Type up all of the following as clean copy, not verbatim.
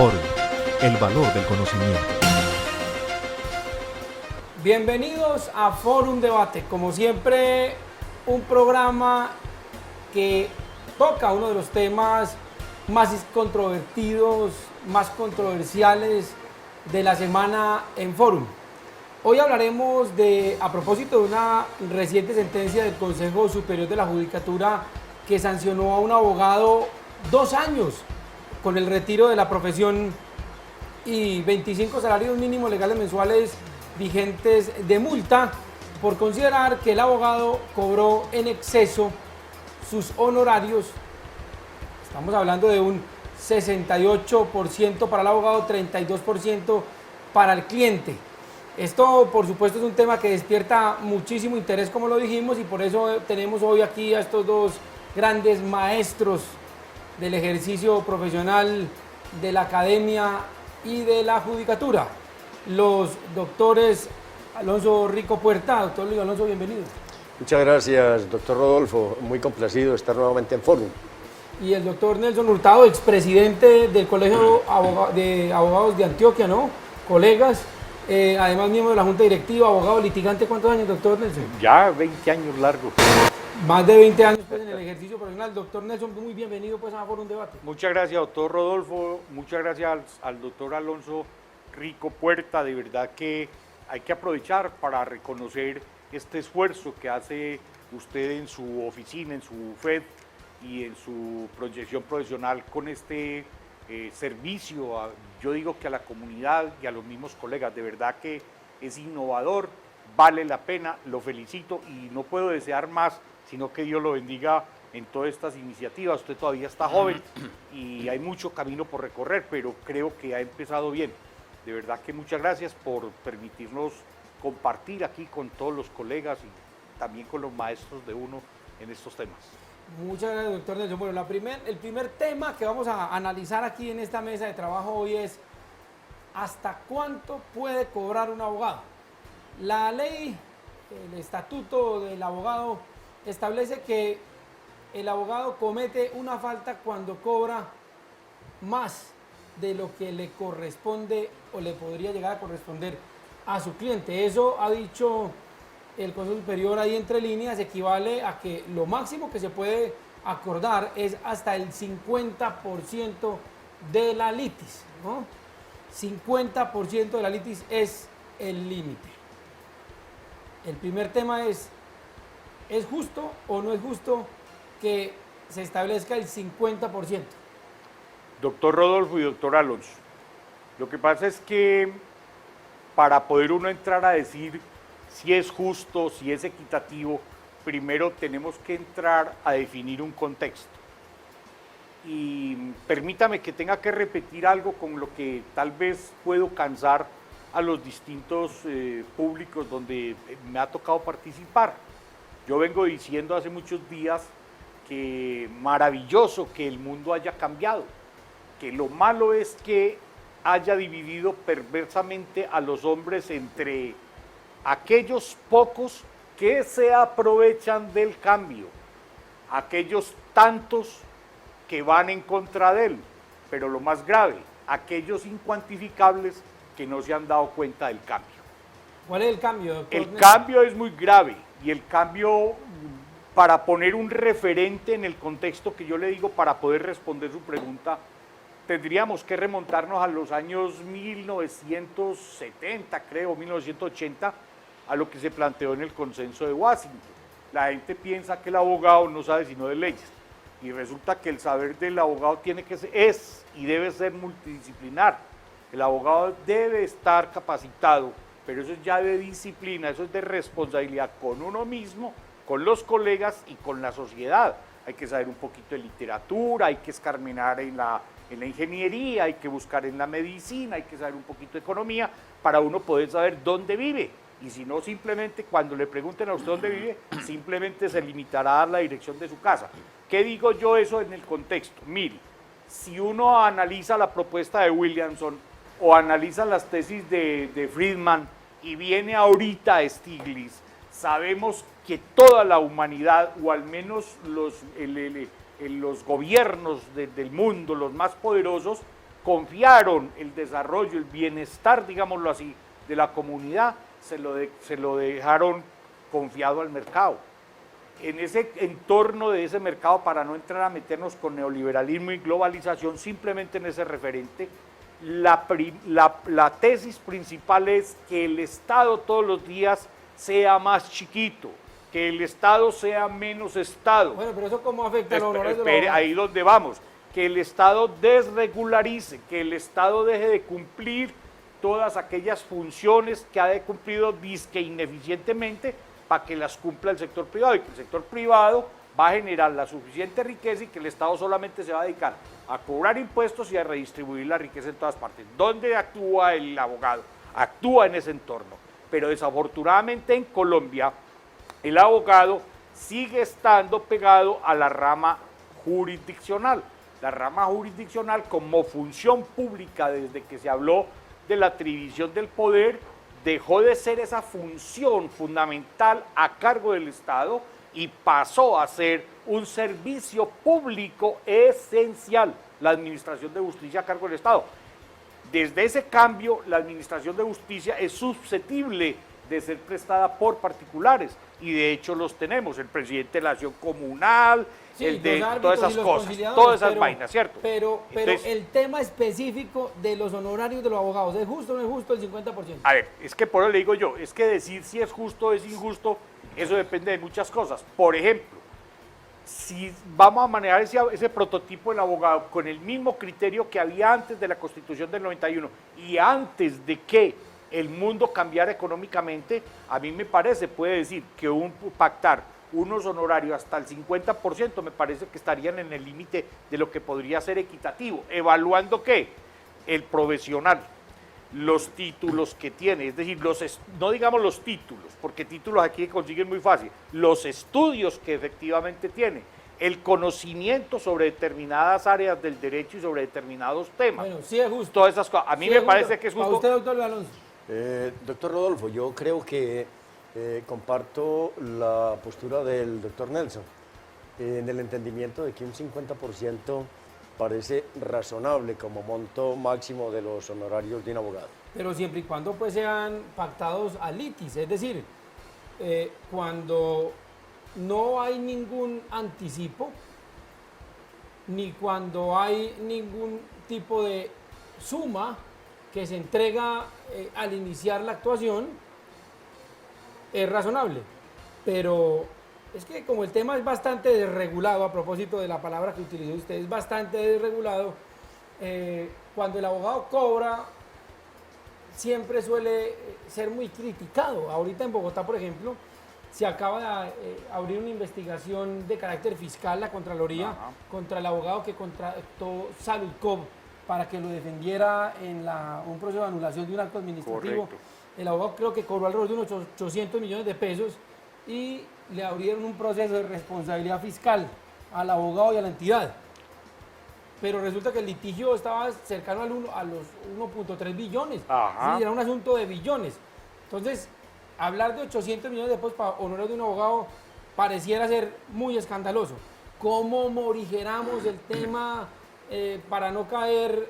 Fórum, el valor del conocimiento. Bienvenidos a Fórum Debate, como siempre un programa que toca uno de los temas más controvertidos, más controversiales de la semana en Fórum. Hoy hablaremos a propósito de una reciente sentencia del Consejo Superior de la Judicatura que sancionó a un abogado 2 años con el retiro de la profesión y 25 salarios mínimos legales mensuales vigentes de multa por considerar que el abogado cobró en exceso sus honorarios. Estamos hablando de un 68% para el abogado, 32% para el cliente. Esto, por supuesto, es un tema que despierta muchísimo interés, como lo dijimos, y por eso tenemos hoy aquí a estos dos grandes maestros del ejercicio profesional de la academia y de la judicatura, los doctores Alonso Rico Puerta. Doctor Luis Alonso, bienvenido. Muchas gracias, doctor Rodolfo. Muy complacido de estar nuevamente en Fórum. Y el doctor Nelson Hurtado, expresidente del Colegio de Abogados de Antioquia, ¿no? Colegas, además miembro de la Junta Directiva, abogado litigante. ¿Cuántos años, doctor Nelson? Ya 20 años largos. Más de 20 años pues, en el ejercicio profesional. Doctor Nelson, muy bienvenido pues, a Fórum Debate. Muchas gracias, doctor Rodolfo. Muchas gracias al doctor Alonso Rico Puerta. De verdad que hay que aprovechar para reconocer este esfuerzo que hace usted en su oficina, en su bufet y en su proyección profesional con este servicio, yo digo que a la comunidad y a los mismos colegas. De verdad que es innovador, vale la pena, lo felicito y no puedo desear más, sino que Dios lo bendiga en todas estas iniciativas. Usted todavía está joven y hay mucho camino por recorrer, pero creo que ha empezado bien. De verdad que muchas gracias por permitirnos compartir aquí con todos los colegas y también con los maestros de uno en estos temas. Muchas gracias, doctor Nelson. Bueno, el primer tema que vamos a analizar aquí en esta mesa de trabajo hoy es ¿hasta cuánto puede cobrar un abogado? La ley, el estatuto del abogado establece que el abogado comete una falta cuando cobra más de lo que le corresponde o le podría llegar a corresponder a su cliente. Eso ha dicho el Consejo Superior ahí entre líneas, equivale a que lo máximo que se puede acordar es hasta el 50% de la litis, ¿no? 50% de la litis es el límite. El primer tema ¿es justo o no es justo que se establezca el 50%? Doctor Rodolfo y doctor Alonso, lo que pasa es que para poder uno entrar a decir si es justo, si es equitativo, primero tenemos que entrar a definir un contexto. Y permítame que tenga que repetir algo con lo que tal vez puedo cansar a los distintos públicos donde me ha tocado participar. Yo vengo diciendo hace muchos días que maravilloso que el mundo haya cambiado, que lo malo es que haya dividido perversamente a los hombres entre aquellos pocos que se aprovechan del cambio, aquellos tantos que van en contra de él, pero lo más grave, aquellos incuantificables que no se han dado cuenta del cambio. ¿Cuál es el cambio, doctor? El cambio es muy grave y el cambio, para poner un referente en el contexto que yo le digo para poder responder su pregunta, tendríamos que remontarnos a los años 1970, creo, 1980, a lo que se planteó en el consenso de Washington. La gente piensa que el abogado no sabe sino de leyes y resulta que el saber del abogado es y debe ser multidisciplinar. El abogado debe estar capacitado, pero eso es ya de disciplina, eso es de responsabilidad con uno mismo, con los colegas y con la sociedad. Hay que saber un poquito de literatura, hay que escarmenar en la ingeniería, hay que buscar en la medicina, hay que saber un poquito de economía para uno poder saber dónde vive. Y si no, simplemente cuando le pregunten a usted dónde vive, simplemente se limitará a dar la dirección de su casa. ¿Qué digo yo eso en el contexto? Mire, si uno analiza la propuesta de Williamson o analiza las tesis de Friedman y viene ahorita Stiglitz, sabemos que toda la humanidad, o al menos los gobiernos del mundo, los más poderosos, confiaron el desarrollo, el bienestar, digámoslo así, de la comunidad, se lo dejaron confiado al mercado. En ese entorno de ese mercado, para no entrar a meternos con neoliberalismo y globalización, simplemente en ese referente, la tesis principal es que el Estado todos los días sea más chiquito, que el Estado sea menos Estado. Bueno, pero eso cómo afecta a los honorarios de los abogados. Ahí donde vamos, que el Estado desregularice, que el Estado deje de cumplir todas aquellas funciones que ha cumplido disque ineficientemente para que las cumpla el sector privado, y que el sector privado va a generar la suficiente riqueza y que el Estado solamente se va a dedicar a cobrar impuestos y a redistribuir la riqueza en todas partes. ¿Dónde actúa el abogado? Actúa en ese entorno. Pero desafortunadamente en Colombia el abogado sigue estando pegado a la rama jurisdiccional. La rama jurisdiccional como función pública, desde que se habló de la atribución del poder, dejó de ser esa función fundamental a cargo del Estado y pasó a ser un servicio público esencial, la administración de justicia a cargo del Estado. Desde ese cambio, la administración de justicia es susceptible de ser prestada por particulares, y de hecho los tenemos, el presidente de la acción comunal, Sí, el de los árbitros todas y esas los cosas, conciliadores, todas esas vainas, ¿cierto? Pero Entonces, el tema específico de los honorarios de los abogados, ¿es justo o no es justo el 50%? a ver, es que por eso le digo yo, es que decir si es justo o es injusto, eso depende de muchas cosas. Por ejemplo, si vamos a manejar ese prototipo del abogado con el mismo criterio que había antes de la Constitución del 91 y antes de que el mundo cambiara económicamente, a mí me parece, puede decir que pactar unos honorarios hasta el 50% me parece que estarían en el límite de lo que podría ser equitativo, evaluando ¿qué? El profesional, los títulos que tiene, es decir, no digamos los títulos, porque títulos aquí consiguen muy fácil, los estudios que efectivamente tiene, el conocimiento sobre determinadas áreas del derecho y sobre determinados temas. Bueno, sí es justo. Todas esas cosas. A mí Sí me parece que es ¿Para justo. usted, doctor Alonso? Doctor Rodolfo, yo creo que comparto la postura del doctor Nelson en el entendimiento de que un 50% parece razonable como monto máximo de los honorarios de un abogado. Pero siempre y cuando pues sean pactados a litis, es decir, cuando no hay ningún anticipo, ni cuando hay ningún tipo de suma que se entrega al iniciar la actuación, es razonable. Pero es que como el tema es bastante desregulado, a propósito de la palabra que utilizó usted, es bastante desregulado, cuando el abogado cobra, siempre suele ser muy criticado. Ahorita en Bogotá, por ejemplo, se acaba de abrir una investigación de carácter fiscal, la Contraloría, contra el abogado que contrató Saludcov para que lo defendiera en un proceso de anulación de un acto administrativo. Correcto. El abogado creo que cobró alrededor de unos 800 millones de pesos y le abrieron un proceso de responsabilidad fiscal al abogado y a la entidad. Pero resulta que el litigio estaba cercano a los 1.3 billones. Ajá. Sí, era un asunto de billones. Entonces, hablar de 800 millones de pesos para honorar de un abogado pareciera ser muy escandaloso. ¿Cómo morigeramos el tema para no caer,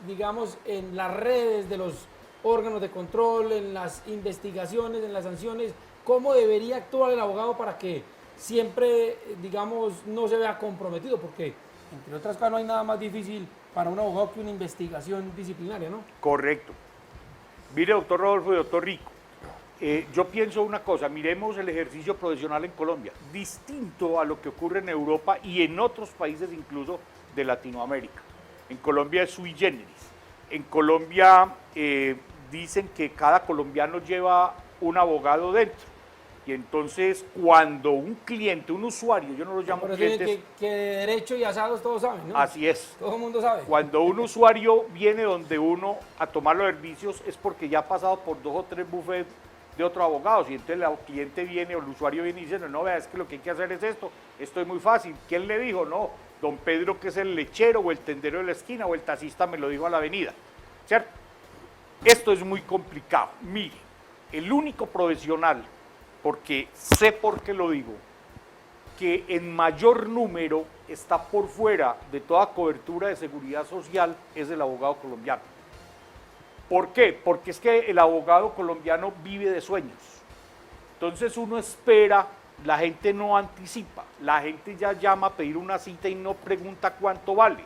digamos, en las redes de los órganos de control, en las investigaciones, en las sanciones? ¿Cómo debería actuar el abogado para que siempre, digamos, no se vea comprometido? Porque, entre otras cosas, no hay nada más difícil para un abogado que una investigación disciplinaria, ¿no? Correcto. Mire, doctor Rodolfo y doctor Rico, yo pienso una cosa, miremos el ejercicio profesional en Colombia, distinto a lo que ocurre en Europa y en otros países incluso de Latinoamérica. En Colombia es sui generis. En Colombia dicen que cada colombiano lleva un abogado dentro. Y entonces cuando un cliente, un usuario, yo no lo llamo Por eso clientes, que de derecho y asados todos saben, ¿no? así es. Todo el mundo sabe. Cuando un usuario viene donde uno a tomar los servicios es porque ya ha pasado por 2 o 3 buffets de otros abogados, y entonces el cliente viene o el usuario viene y dice, no, vea, es que lo que hay que hacer es esto es muy fácil. ¿Quién le dijo? No, don Pedro, que es el lechero o el tendero de la esquina o el taxista me lo dijo a la avenida, ¿cierto? Esto es muy complicado. Mire, el único profesional, porque sé por qué lo digo, que en mayor número está por fuera de toda cobertura de seguridad social es el abogado colombiano. ¿Por qué? Porque es que el abogado colombiano vive de sueños. Entonces uno espera, la gente no anticipa, la gente ya llama a pedir una cita y no pregunta cuánto vale.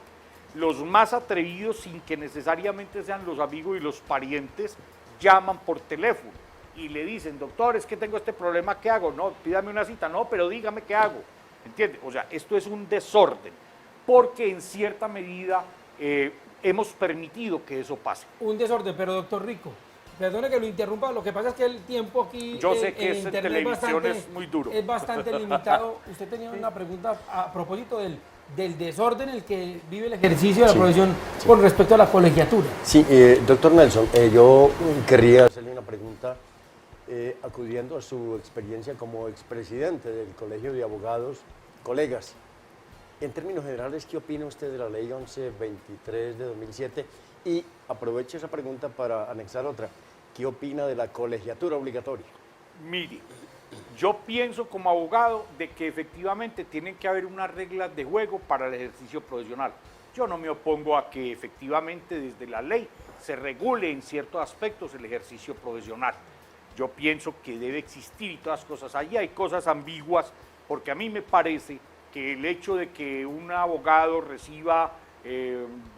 Los más atrevidos, sin que necesariamente sean los amigos y los parientes, llaman por teléfono y le dicen, doctor, es que tengo este problema, ¿qué hago? No, pídame una cita, no, pero dígame qué hago. ¿Entiende? O sea, esto es un desorden, porque en cierta medida hemos permitido que eso pase. Un desorden, pero doctor Rico, perdone que lo interrumpa, lo que pasa es que el tiempo aquí Yo sé que en en internet televisión es muy duro. Es bastante limitado. Usted tenía una pregunta a propósito del desorden en el que vive el ejercicio de la profesión con respecto a la colegiatura. Sí, doctor Nelson, yo querría hacerle una pregunta acudiendo a su experiencia como expresidente del Colegio de Abogados, colegas. En términos generales, ¿qué opina usted de la ley 1123 de 2007? Y aprovecho esa pregunta para anexar otra. ¿Qué opina de la colegiatura obligatoria? Mire, yo pienso como abogado de que efectivamente tienen que haber unas reglas de juego para el ejercicio profesional. Yo no me opongo a que efectivamente desde la ley se regule en ciertos aspectos el ejercicio profesional. Yo pienso que debe existir y todas las cosas. Allí hay cosas ambiguas, porque a mí me parece que el hecho de que un abogado reciba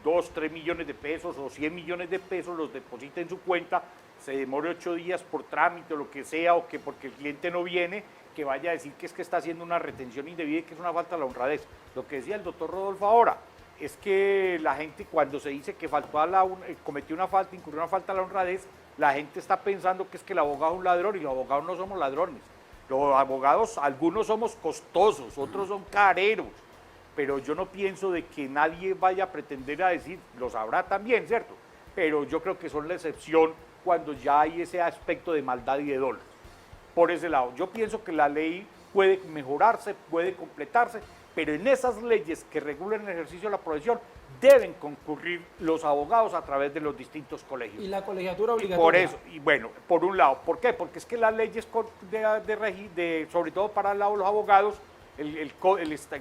2, 3 millones de pesos o 100 millones de pesos, los deposita en su cuenta, se demore 8 días por trámite o lo que sea, o que porque el cliente no viene, que vaya a decir que es que está haciendo una retención indebida y que es una falta a la honradez. Lo que decía el doctor Rodolfo ahora, es que la gente cuando se dice que cometió una falta, incurrió una falta a la honradez, la gente está pensando que es que el abogado es un ladrón, y los abogados no somos ladrones. Los abogados, algunos somos costosos, otros son careros, pero yo no pienso de que nadie vaya a pretender a decir, los habrá también, ¿cierto? Pero yo creo que son la excepción cuando ya hay ese aspecto de maldad y de dolo. Por ese lado, yo pienso que la ley puede mejorarse, puede completarse, pero en esas leyes que regulan el ejercicio de la profesión deben concurrir los abogados a través de los distintos colegios. Y la colegiatura obligatoria. Y por eso, y bueno, por un lado, ¿por qué? Porque es que las leyes, sobre todo para los abogados, el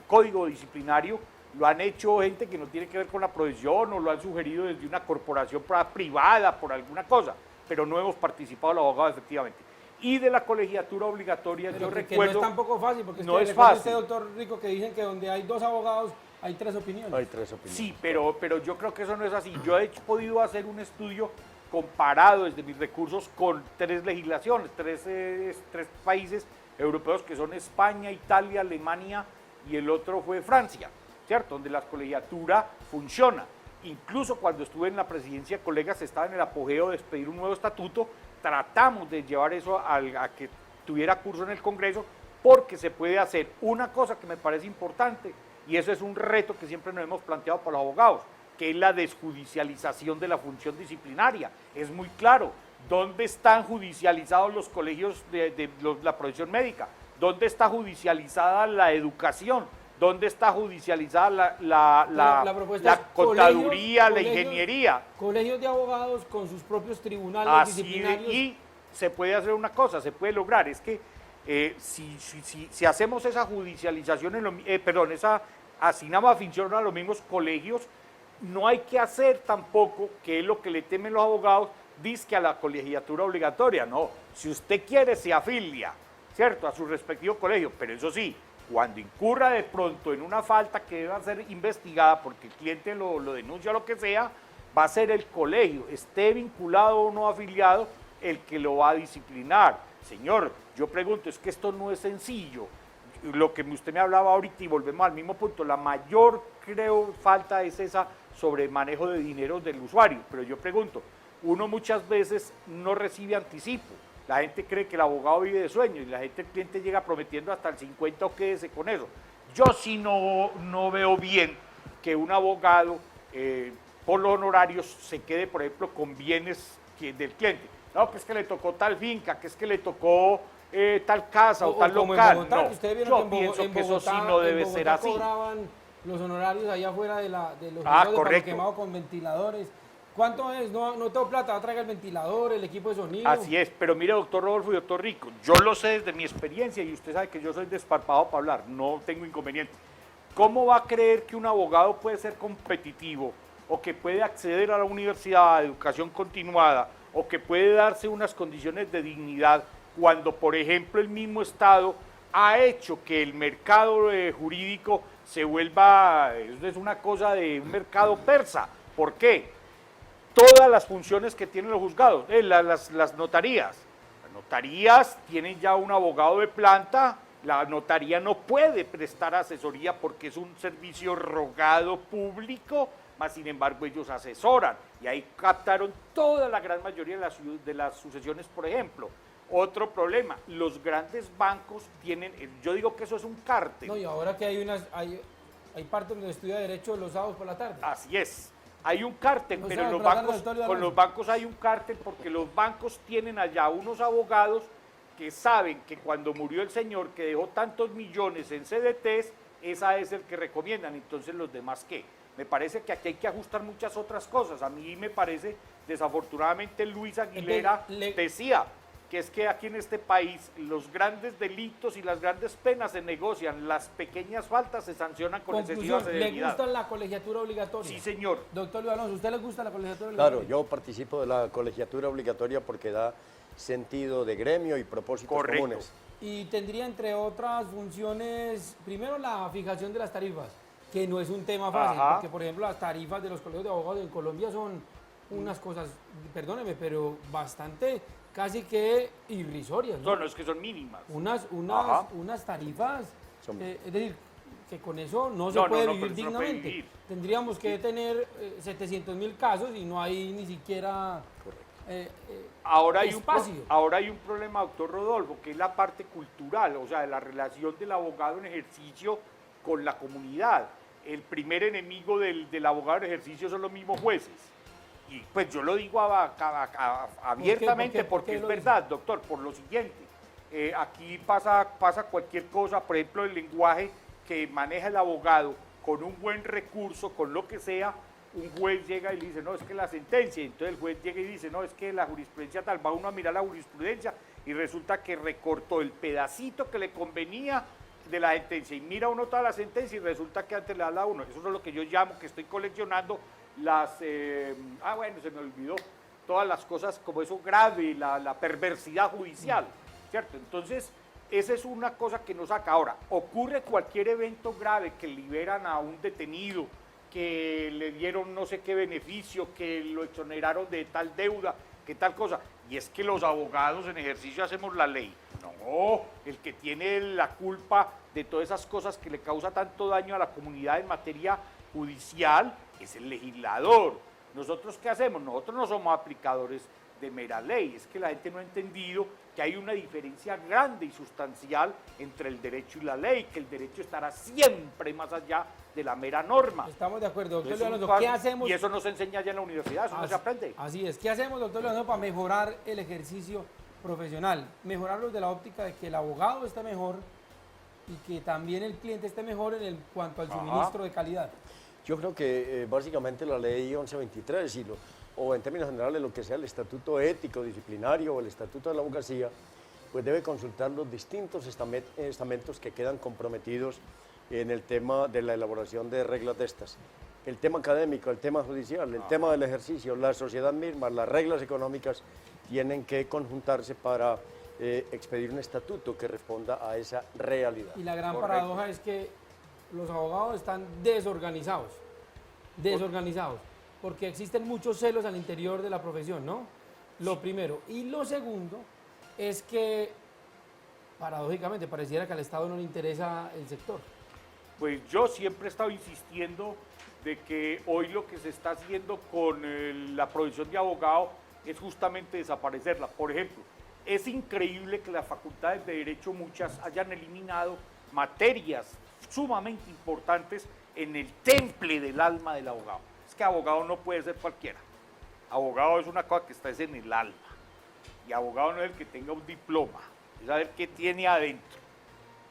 código disciplinario lo han hecho gente que no tiene que ver con la profesión o lo han sugerido desde una corporación privada por alguna cosa, pero no hemos participado los abogados efectivamente. Y de la colegiatura obligatoria, pero yo que recuerdo... no es tampoco fácil, porque no es recuerda fácil. usted, doctor Rico, que dicen que donde hay 2 abogados hay 3 opiniones. Hay 3 opiniones. Sí, pero yo creo que eso no es así. Yo he podido hacer un estudio comparado desde mis recursos con 3 legislaciones, 3 países europeos que son España, Italia, Alemania y el otro fue Francia, ¿cierto? Donde la colegiatura funciona. Incluso cuando estuve en la presidencia, colegas, estaba en el apogeo de expedir un nuevo estatuto, tratamos de llevar eso a que tuviera curso en el Congreso, porque se puede hacer una cosa que me parece importante, y eso es un reto que siempre nos hemos planteado para los abogados, que es la desjudicialización de la función disciplinaria. Es muy claro, ¿dónde están judicializados los colegios de la profesión médica? ¿Dónde está judicializada la educación? ¿Dónde está judicializada la contaduría, la ingeniería? Colegios de abogados con sus propios tribunales disciplinarios. Y se puede hacer una cosa, se puede lograr, es que si hacemos esa judicialización, así nada más funciona a los mismos colegios, no hay que hacer tampoco, que es lo que le temen los abogados, dizque a la colegiatura obligatoria. No, si usted quiere se afilia, ¿cierto?, a su respectivo colegio, pero eso sí, cuando incurra de pronto en una falta que deba ser investigada porque el cliente lo denuncia o lo que sea, va a ser el colegio, esté vinculado o no afiliado, el que lo va a disciplinar. Señor, yo pregunto, es que esto no es sencillo. Lo que usted me hablaba ahorita, y volvemos al mismo punto, la mayor, creo, falta es esa sobre manejo de dinero del usuario. Pero yo pregunto, uno muchas veces no recibe anticipo. La gente cree que el abogado vive de sueño y la gente, el cliente llega prometiendo hasta el 50 o quédese con eso. Yo sí no veo bien que un abogado, por los honorarios, se quede, por ejemplo, con bienes del cliente. No, que es que le tocó tal finca, que es que le tocó tal casa o tal local. Bogotá, no, ustedes vieron yo que en pienso que eso sí no debe ser así. Cobraban los honorarios allá afuera de los correcto. quemados con ventiladores, ¿Cuánto es? No, no tengo plata, traiga el ventilador, el equipo de sonido. Así es, pero mire, doctor Rodolfo y doctor Rico, yo lo sé desde mi experiencia y usted sabe que yo soy desparpado para hablar, no tengo inconveniente. ¿Cómo va a creer que un abogado puede ser competitivo o que puede acceder a la universidad, a educación continuada o que puede darse unas condiciones de dignidad cuando, por ejemplo, el mismo Estado ha hecho que el mercado jurídico se vuelva, es una cosa de un mercado persa? ¿Por qué? Todas las funciones que tienen los juzgados, las notarías. Las notarías tienen ya un abogado de planta, la notaría no puede prestar asesoría porque es un servicio rogado público, mas sin embargo ellos asesoran. Y ahí captaron toda la gran mayoría de las sucesiones, por ejemplo. Otro problema, los grandes bancos tienen, yo digo que eso es un cártel. No, y ahora que hay partes donde estudia Derecho los sábados por la tarde. Así es. Hay un cártel, O pero sea, los tratar bancos, de todo lo con los bancos hay un cártel porque los bancos tienen allá unos abogados que saben que cuando murió el señor que dejó tantos millones en CDTs, esa es el que recomiendan. Entonces, ¿los demás qué? Me parece que aquí hay que ajustar muchas otras cosas. A mí me parece, desafortunadamente, Luis Aguilera decía que es que aquí en este país los grandes delitos y las grandes penas se negocian, las pequeñas faltas se sancionan con excesiva Conclusión, severidad. ¿le gusta la colegiatura obligatoria? Sí, señor. Doctor Luis Alonso, ¿usted le gusta la colegiatura Claro, obligatoria? yo participo de la colegiatura obligatoria porque da sentido de gremio y propósitos Correcto. comunes. Y tendría, entre otras funciones, primero la fijación de las tarifas, que no es un tema fácil, Ajá. porque, por ejemplo, las tarifas de los colegios de abogados en Colombia son unas cosas, perdóneme, pero bastante, casi que irrisorias, ¿no? No, es que son mínimas. Unas tarifas, Son- es decir, que con eso no se No, no, puede no, vivir con eso no puede dignamente. vivir. Tendríamos que tener 700.000 casos y no hay ni siquiera Ahora espacio. ahora hay un problema, doctor Rodolfo, que es la parte cultural, o sea, de la relación del abogado en ejercicio con la comunidad. El primer enemigo del abogado en ejercicio son los mismos jueces. Y pues yo lo digo abiertamente ¿Por qué porque es lo verdad, doctor, por lo siguiente. Aquí pasa cualquier cosa, por ejemplo, el lenguaje que maneja el abogado con un buen recurso, con lo que sea, un juez llega y le dice, no, es que la sentencia, entonces el juez llega y dice, no, es que la jurisprudencia tal, va uno a mirar la jurisprudencia y resulta que recortó el pedacito que le convenía de la sentencia y mira uno toda la sentencia y resulta que antes le da la uno. Eso es lo que yo llamo, que estoy coleccionando las, bueno, se me olvidó, todas las cosas como eso grave, la perversidad judicial, ¿cierto? Entonces, esa es una cosa que nos saca. Ahora, ocurre cualquier evento grave que liberan a un detenido, que le dieron no sé qué beneficio, que lo exoneraron de tal deuda, que tal cosa. Y es que los abogados en ejercicio hacemos la ley. No, el que tiene la culpa de todas esas cosas que le causa tanto daño a la comunidad en materia judicial es el legislador. ¿Nosotros qué hacemos? Nosotros no somos aplicadores de mera ley. Es que la gente no ha entendido que hay una diferencia grande y sustancial entre el derecho y la ley, que el derecho estará siempre más allá de la mera norma. Estamos de acuerdo, doctor Entonces, Luis Alonso. ¿Qué hacemos? Y eso no se enseña ya en la universidad, eso no se aprende. Así es. ¿Qué hacemos, doctor Leonardo, para mejorar el ejercicio profesional? Mejorarlo desde la óptica de que el abogado esté mejor y que también el cliente esté mejor cuanto al suministro de calidad. Yo creo que básicamente la ley 1123 o en términos generales lo que sea el estatuto ético, disciplinario o el estatuto de la abogacía, pues debe consultar los distintos estamentos que quedan comprometidos en el tema de la elaboración de reglas de estas. El tema académico, el tema judicial, el tema del ejercicio, la sociedad misma, las reglas económicas tienen que conjuntarse para expedir un estatuto que responda a esa realidad. Y la gran Correcto. paradoja es que los abogados están desorganizados, porque existen muchos celos al interior de la profesión, ¿no? Lo primero. Y lo segundo es que, paradójicamente, pareciera que al Estado no le interesa el sector. Pues yo siempre he estado insistiendo de que hoy lo que se está haciendo con la profesión de abogado es justamente desaparecerla. Por ejemplo, es increíble que las facultades de Derecho, muchas, hayan eliminado materias sumamente importantes en el temple del alma del abogado. Es que abogado no puede ser cualquiera. Abogado es una cosa que está en el alma. Y abogado no es el que tenga un diploma, es saber qué tiene adentro.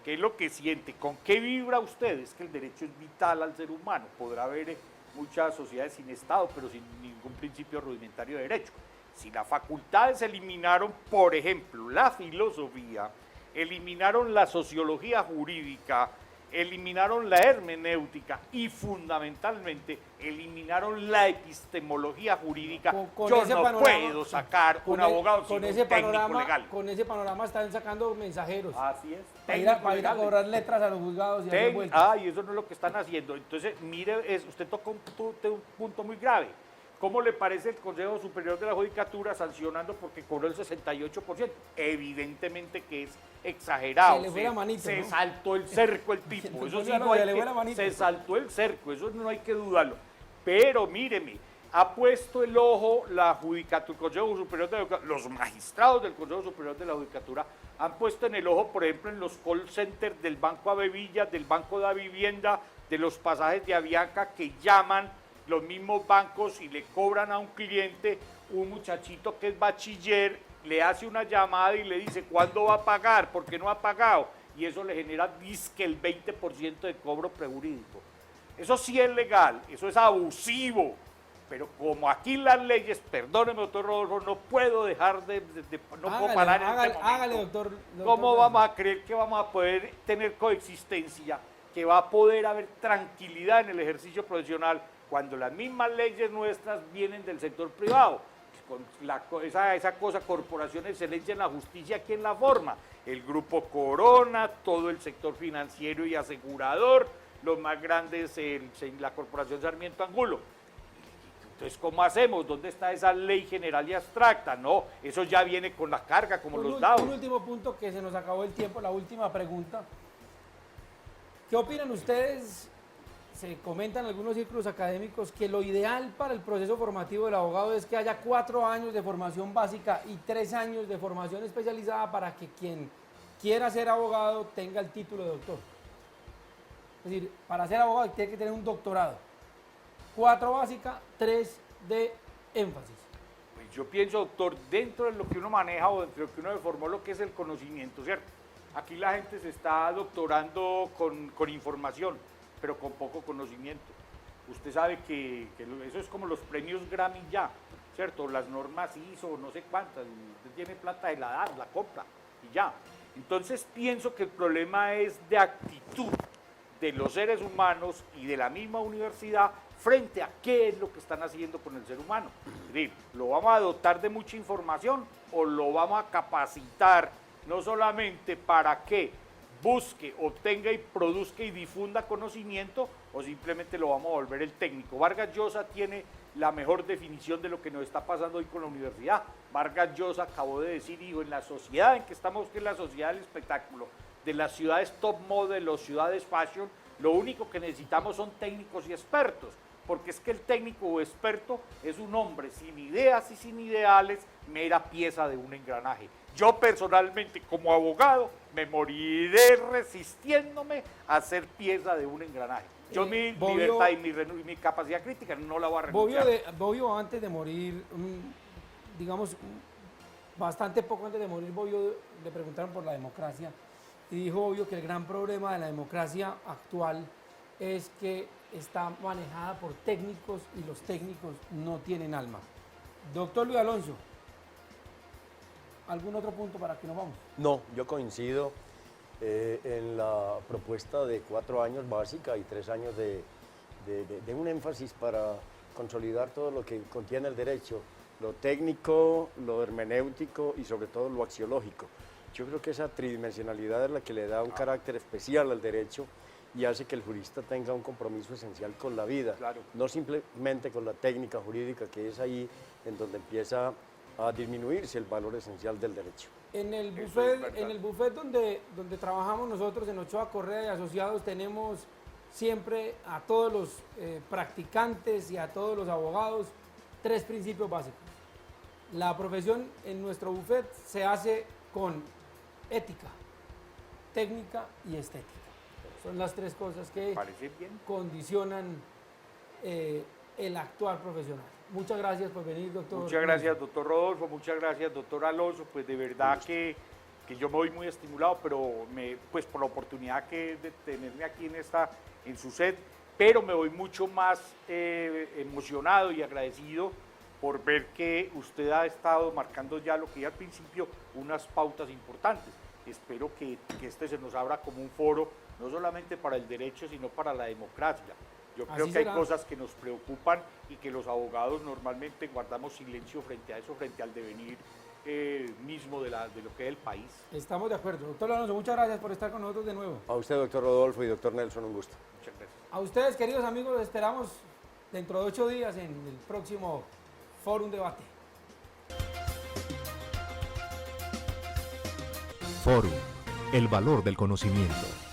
¿Qué es lo que siente? ¿Con qué vibra usted? Es que el derecho es vital al ser humano. Podrá haber muchas sociedades sin Estado, pero sin ningún principio rudimentario de derecho. Si las facultades eliminaron, por ejemplo, la filosofía, eliminaron la sociología jurídica, eliminaron la hermenéutica y fundamentalmente eliminaron la epistemología jurídica, yo no puedo sacar un abogado sin un técnico legal. Con ese panorama están sacando mensajeros. Así es. Para ir a cobrar letras a los juzgados y hacer vueltas. Y eso no es lo que están haciendo. Entonces, mire, usted toca un punto muy grave. ¿Cómo le parece el Consejo Superior de la Judicatura sancionando porque cobró el 68%? Evidentemente que es exagerado. Se le fue la manito, se ¿no? saltó el cerco el tipo. Eso sí no hay que, se saltó el cerco, eso no hay que dudarlo. Pero míreme, ha puesto el ojo la Judicatura, el Consejo Superior de la Judicatura, los magistrados del Consejo Superior de la Judicatura han puesto en el ojo, por ejemplo, en los call centers del Banco Avevilla, del Banco de la Vivienda, de los pasajes de Avianca que llaman los mismos bancos y le cobran a un cliente, un muchachito que es bachiller, le hace una llamada y le dice cuándo va a pagar, porque no ha pagado, y eso le genera disque el 20% de cobro prejurídico. Eso sí es legal, eso es abusivo, pero como aquí las leyes, perdóneme, doctor Rodolfo, no puedo dejar no puedo parar en este momento. Hágale, doctor. ¿Cómo vamos a creer que vamos a poder tener coexistencia, que va a poder haber tranquilidad en el ejercicio profesional cuando las mismas leyes nuestras vienen del sector privado? Con esa cosa, corporación de excelencia en la justicia, ¿quién la forma? El Grupo Corona, todo el sector financiero y asegurador, los más grandes, la Corporación Sarmiento Angulo. Entonces, ¿cómo hacemos? ¿Dónde está esa ley general y abstracta? No, eso ya viene con la carga, como los dados. Un último punto, que se nos acabó el tiempo, la última pregunta. ¿Qué opinan ustedes? Se comentan en algunos círculos académicos que lo ideal para el proceso formativo del abogado es que haya 4 años de formación básica y 3 años de formación especializada para que quien quiera ser abogado tenga el título de doctor. Es decir, para ser abogado tiene que tener un doctorado. 4 básica, 3 de énfasis. Pues yo pienso, doctor, dentro de lo que uno maneja o dentro de lo que uno formó, lo que es el conocimiento, ¿cierto? Aquí la gente se está doctorando con información, pero con poco conocimiento. Usted sabe que eso es como los premios Grammy ya, ¿cierto? Las normas ISO, no sé cuántas, usted tiene plata de la da, la compra y ya. Entonces pienso que el problema es de actitud de los seres humanos y de la misma universidad frente a qué es lo que están haciendo con el ser humano. Es decir, ¿lo vamos a dotar de mucha información o lo vamos a capacitar no solamente para que busque, obtenga y produzca y difunda conocimiento, o simplemente lo vamos a volver el técnico? Vargas Llosa tiene la mejor definición de lo que nos está pasando hoy con la universidad. Vargas Llosa acabó de decir, hijo, en la sociedad en que estamos, que es la sociedad del espectáculo, de las ciudades top model, las ciudades fashion, lo único que necesitamos son técnicos y expertos, porque es que el técnico o experto es un hombre sin ideas y sin ideales, mera pieza de un engranaje. Yo personalmente, como abogado, me moriré resistiéndome a ser pieza de un engranaje. Yo mi libertad y mi capacidad crítica no la voy a renunciar. Bobbio antes de morir, digamos, bastante poco antes de morir, Bobbio le preguntaron por la democracia y dijo Bobbio que el gran problema de la democracia actual es que está manejada por técnicos y los técnicos no tienen alma. Doctor Luis Alonso, ¿algún otro punto para que nos vamos? No, yo coincido en la propuesta de 4 años básica y 3 años de un énfasis para consolidar todo lo que contiene el derecho, lo técnico, lo hermenéutico y sobre todo lo axiológico. Yo creo que esa tridimensionalidad es la que le da un carácter especial al derecho y hace que el jurista tenga un compromiso esencial con la vida, claro, no simplemente con la técnica jurídica, que es ahí en donde empieza a disminuirse el valor esencial del derecho. En el buffet donde trabajamos nosotros en Ochoa Correa y Asociados tenemos siempre a todos los practicantes y a todos los abogados 3 principios básicos. La profesión en nuestro buffet se hace con ética, técnica y estética. Son las 3 cosas que condicionan el actuar profesional. Muchas gracias por venir, doctor. Muchas gracias, doctor Rodolfo, muchas gracias, doctor Alonso. Pues de verdad que yo me voy muy estimulado, pero pues por la oportunidad de tenerme aquí en su set. pero me voy mucho más emocionado y agradecido por ver que usted ha estado marcando ya lo que dije al principio, unas pautas importantes. Espero que este se nos abra como un foro, no solamente para el derecho, sino para la democracia. Yo creo Así que hay será. cosas que nos preocupan y que los abogados normalmente guardamos silencio frente a eso, frente al devenir mismo de lo que es el país. Estamos de acuerdo. Doctor Alonso, muchas gracias por estar con nosotros de nuevo. A usted, doctor Rodolfo, y doctor Nelson, un gusto. Muchas gracias. A ustedes, queridos amigos, los esperamos dentro de 8 días en el próximo Fórum Debate. Fórum, el valor del conocimiento.